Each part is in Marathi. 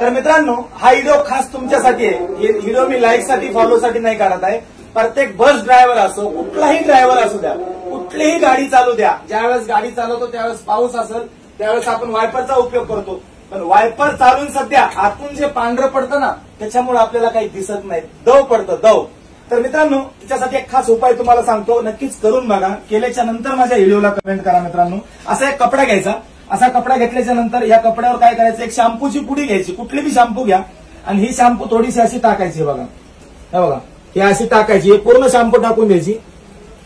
तर मित्रांनो, हा व्हिडिओ खास तुमच्यासाठी आहे. हे व्हिडिओ मी लाईक साठी फॉलो साठी नाही करत आहे. प्रत्येक बस ड्रायव्हर असो, कुठलाही ड्रायव्हर असू द्या, कुठलीही गाडी चालू द्या, ज्यावेळेस गाडी चालवतो त्यावेळेस पाऊस असेल त्यावेळेस आपण वायपरचा उपयोग करतो. पण वायपर चालून सध्या आतून जे पांढरं पडतं ना, त्याच्यामुळे आपल्याला काही दिसत नाही, दव पडतं दव. तर मित्रांनो, त्याच्यासाठी एक खास उपाय तुम्हाला सांगतो, नक्कीच करून बघा. केल्याच्या नंतर माझ्या व्हिडिओला कमेंट करा. मित्रांनो, असा एक कपडा घ्यायचा. असा कपडा घेतल्याच्या नंतर या कपड्यावर काय करायचं, एक शॅम्पूची पुडी घ्यायची, कुठली बी शॅम्पू घ्या, आणि ही शॅम्पू थोडीशी अशी टाकायची. बघा हे बघा, ही अशी टाकायची, हे पूर्ण शॅम्पू टाकून द्यायची.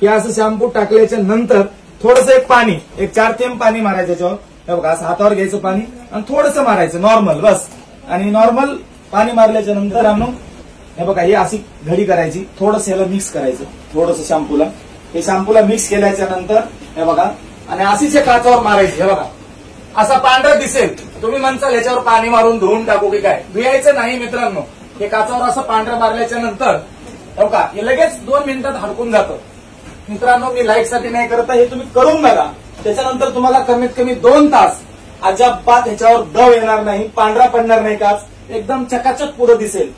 हे असं शॅम्पू टाकल्याच्या नंतर थोडंसं एक पाणी, एक 4 थेंब पाणी मारायचं त्याच्यावर. हे बघा, असं हातावर घ्यायचं पाणी आणि थोडंसं मारायचं नॉर्मल, बस. आणि नॉर्मल पाणी मारल्याच्या नंतर आणून हे बघा, ही अशी घडी करायची, थोडंसं याला मिक्स करायचं, थोडंसं शॅम्पूला. हे शॅम्पूला मिक्स केल्याच्या नंतर हे बघा, आणि अशीच काचावर मारायची. हे बघा, असा पांढरा दिसेल. तुम्ही म्हणसाल याच्यावर पाणी मारून धुवून टाकू की काय, धुयायचं नाही मित्रांनो. हे काचावर असं पांढरं मारल्याच्या नंतर हो का, हे लगेच 2 मिनिटात हडकून जातं. मित्रांनो, मी लाईक साठी नाही करत, हे तुम्ही करून बघा. त्याच्यानंतर तुम्हाला कमीत कमी 2 तास अजिबात ह्याच्यावर दव येणार नाही, पांढरा पडणार नाही, काच एकदम चकाचक पुढे दिसेल.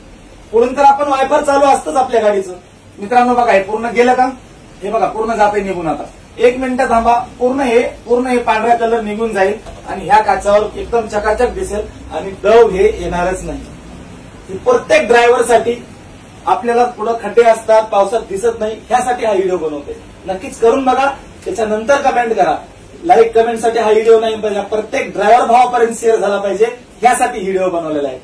पुढून तर आपण वायपर चालू असतंच आपल्या गाडीचं. मित्रांनो बघा, हे पूर्ण गेलं का, हे बघा पूर्ण जाते निघून. आता 1 मिनिट थांबा, पूर्ण हे पांढरा कलर निघून जाईल आणि ह्या काचावर एकदम चकाचक दिसेल आणि दव हे येणारच नाही. प्रत्येक ड्रायव्हरसाठी आपल्याला पुढे खड्डे असतात, पावसात दिसत नाही, ह्यासाठी हा व्हिडिओ बनवते. नक्कीच करून बघा, त्याच्यानंतर कमेंट करा. लाईक कमेंटसाठी हा व्हिडिओ नाही, प्रत्येक ड्रायव्हर भावापर्यंत शेअर झाला पाहिजे, ह्यासाठी व्हिडिओ बनवलेला आहे.